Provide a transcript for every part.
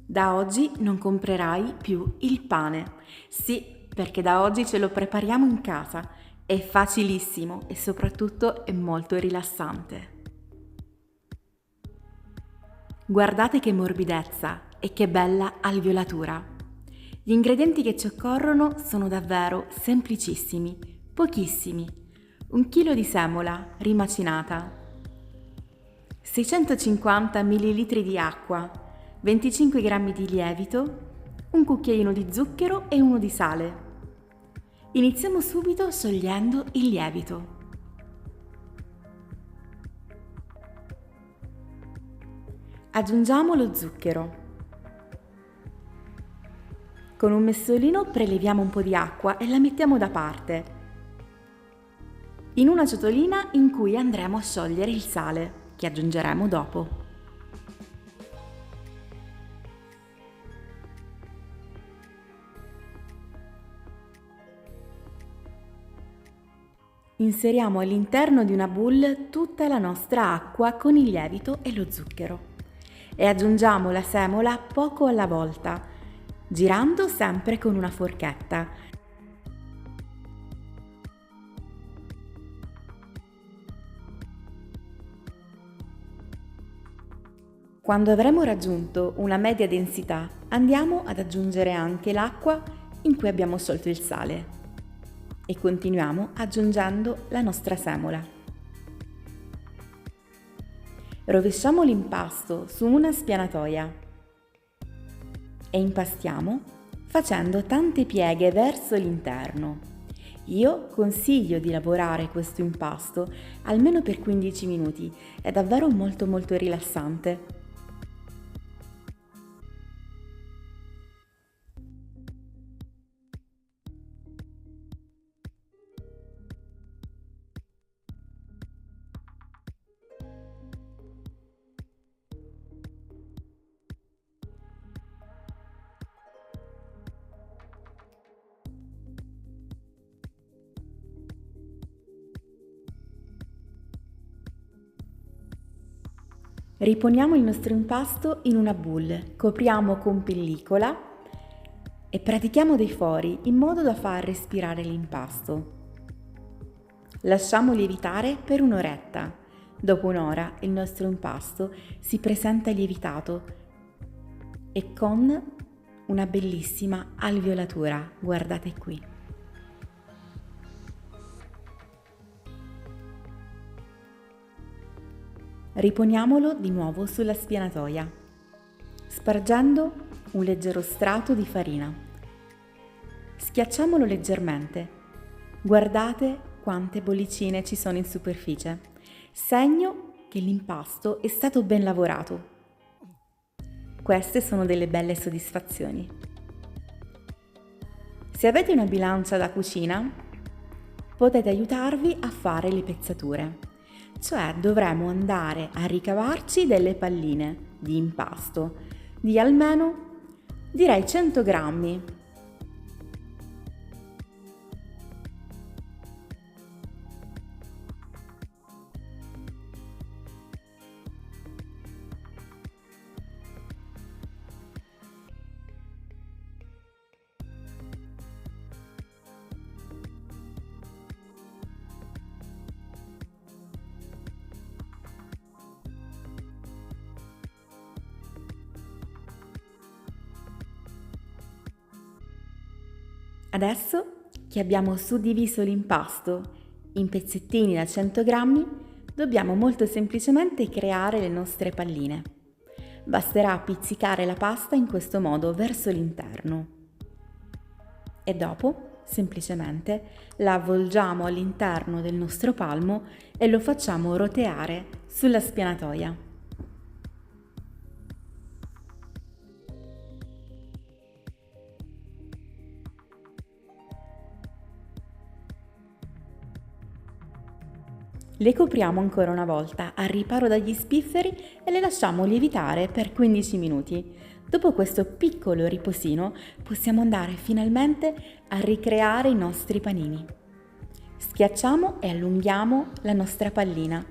Da oggi non comprerai più il pane. Sì, perché da oggi ce lo prepariamo in casa. È facilissimo e soprattutto è molto rilassante. Guardate che morbidezza e che bella alveolatura. Gli ingredienti che ci occorrono sono davvero semplicissimi, pochissimi. 1 chilo di semola rimacinata, 650 ml di acqua, 25 g di lievito, un cucchiaino di zucchero e uno di sale. Iniziamo subito sciogliendo il lievito. Aggiungiamo lo zucchero. Con un messolino preleviamo un po' di acqua e la mettiamo da parte, in una ciotolina in cui andremo a sciogliere il sale, che aggiungeremo dopo. Inseriamo all'interno di una bowl tutta la nostra acqua con il lievito e lo zucchero e aggiungiamo la semola poco alla volta, girando sempre con una forchetta. Quando avremo raggiunto una media densità, andiamo ad aggiungere anche l'acqua in cui abbiamo sciolto il sale e continuiamo aggiungendo la nostra semola. Rovesciamo l'impasto su una spianatoia e impastiamo facendo tante pieghe verso l'interno. Io consiglio di lavorare questo impasto almeno per 15 minuti, è davvero molto rilassante. Riponiamo il nostro impasto in una bowl, copriamo con pellicola e pratichiamo dei fori in modo da far respirare l'impasto. Lasciamo lievitare per un'oretta. Dopo un'ora il nostro impasto si presenta lievitato e con una bellissima alveolatura, guardate qui. Riponiamolo di nuovo sulla spianatoia, spargendo un leggero strato di farina. Schiacciamolo leggermente. Guardate quante bollicine ci sono in superficie, segno che l'impasto è stato ben lavorato. Queste sono delle belle soddisfazioni. Se avete una bilancia da cucina, potete aiutarvi a fare le pezzature. Cioè dovremo andare a ricavarci delle palline di impasto di almeno, direi 100 grammi. Adesso che abbiamo suddiviso l'impasto in pezzettini da 100 grammi, dobbiamo molto semplicemente creare le nostre palline. Basterà pizzicare la pasta in questo modo verso l'interno e dopo semplicemente la avvolgiamo all'interno del nostro palmo e lo facciamo roteare sulla spianatoia. Le copriamo ancora una volta al riparo dagli spifferi e le lasciamo lievitare per 15 minuti. Dopo questo piccolo riposino possiamo andare finalmente a ricreare i nostri panini. Schiacciamo e allunghiamo la nostra pallina.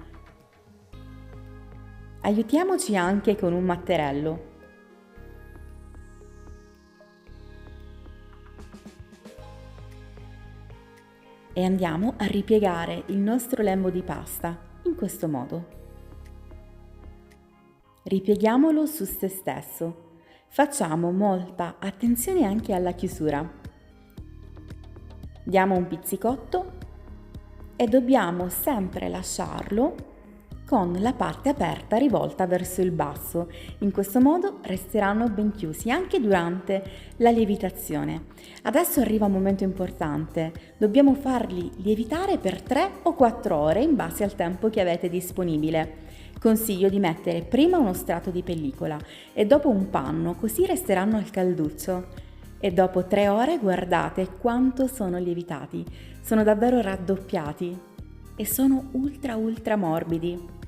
Aiutiamoci anche con un matterello. e andiamo a ripiegare il nostro lembo di pasta in questo modo. Ripieghiamolo su se stesso. Facciamo molta attenzione anche alla chiusura. Diamo un pizzicotto e dobbiamo sempre lasciarlo con la parte aperta rivolta verso il basso. In questo modo resteranno ben chiusi anche durante la lievitazione. Adesso arriva un momento importante. Dobbiamo farli lievitare per 3 o 4 ore in base al tempo che avete disponibile. Consiglio di mettere prima uno strato di pellicola e dopo un panno, così resteranno al calduccio. E dopo 3 ore guardate quanto sono lievitati. Sono davvero raddoppiati e sono ultra morbidi.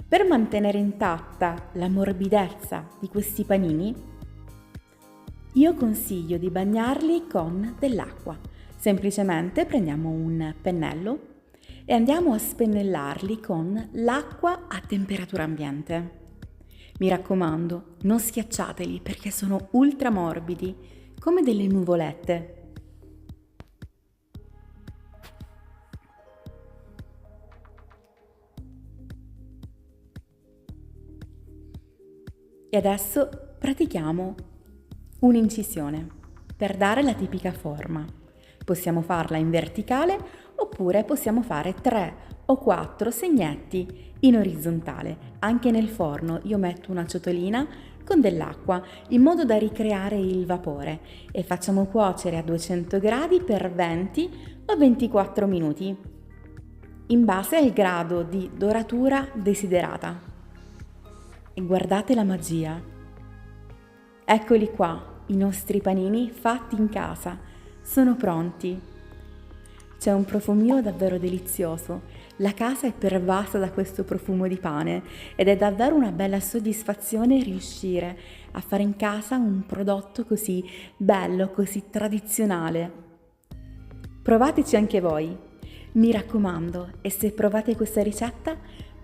Per mantenere intatta la morbidezza di questi panini, io consiglio di bagnarli con dell'acqua. Semplicemente prendiamo un pennello e andiamo a spennellarli con l'acqua a temperatura ambiente. Mi raccomando, non schiacciateli perché sono ultra morbidi, come delle nuvolette. E adesso pratichiamo un'incisione per dare la tipica forma. Possiamo farla in verticale oppure possiamo fare 3 o 4 segnetti in orizzontale. Anche nel forno io metto una ciotolina con dell'acqua in modo da ricreare il vapore e facciamo cuocere a 200 gradi per 20 o 24 minuti in base al grado di doratura desiderata. E guardate la magia. Eccoli qua, i nostri panini fatti in casa. Sono pronti. C'è un profumino davvero delizioso. La casa è pervasa da questo profumo di pane ed è davvero una bella soddisfazione riuscire a fare in casa un prodotto così bello, così tradizionale. Provateci anche voi. Mi raccomando, e se provate questa ricetta,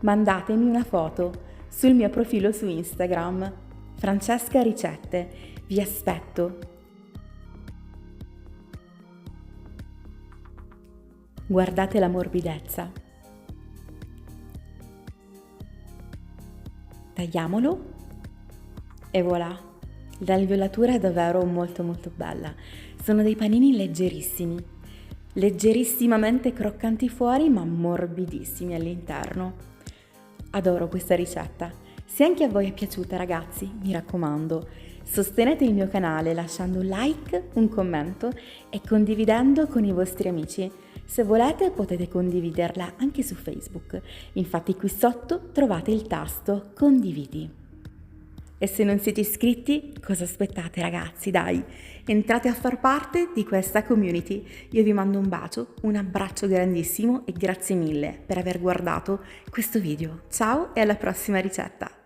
mandatemi una foto sul mio profilo su Instagram, Francesca Ricette. Vi aspetto. Guardate la morbidezza. Tagliamolo e voilà, l'alveolatura è davvero molto bella. Sono dei panini leggerissimi, leggerissimamente croccanti fuori ma morbidissimi all'interno. Adoro questa ricetta. Se anche a voi è piaciuta, ragazzi, mi raccomando, sostenete il mio canale lasciando un like, un commento e condividendo con i vostri amici. Se volete potete condividerla anche su Facebook. Infatti qui sotto trovate il tasto condividi. E se non siete iscritti, cosa aspettate, ragazzi? Dai, entrate a far parte di questa community. Io vi mando un bacio, un abbraccio grandissimo e grazie mille per aver guardato questo video. Ciao e alla prossima ricetta!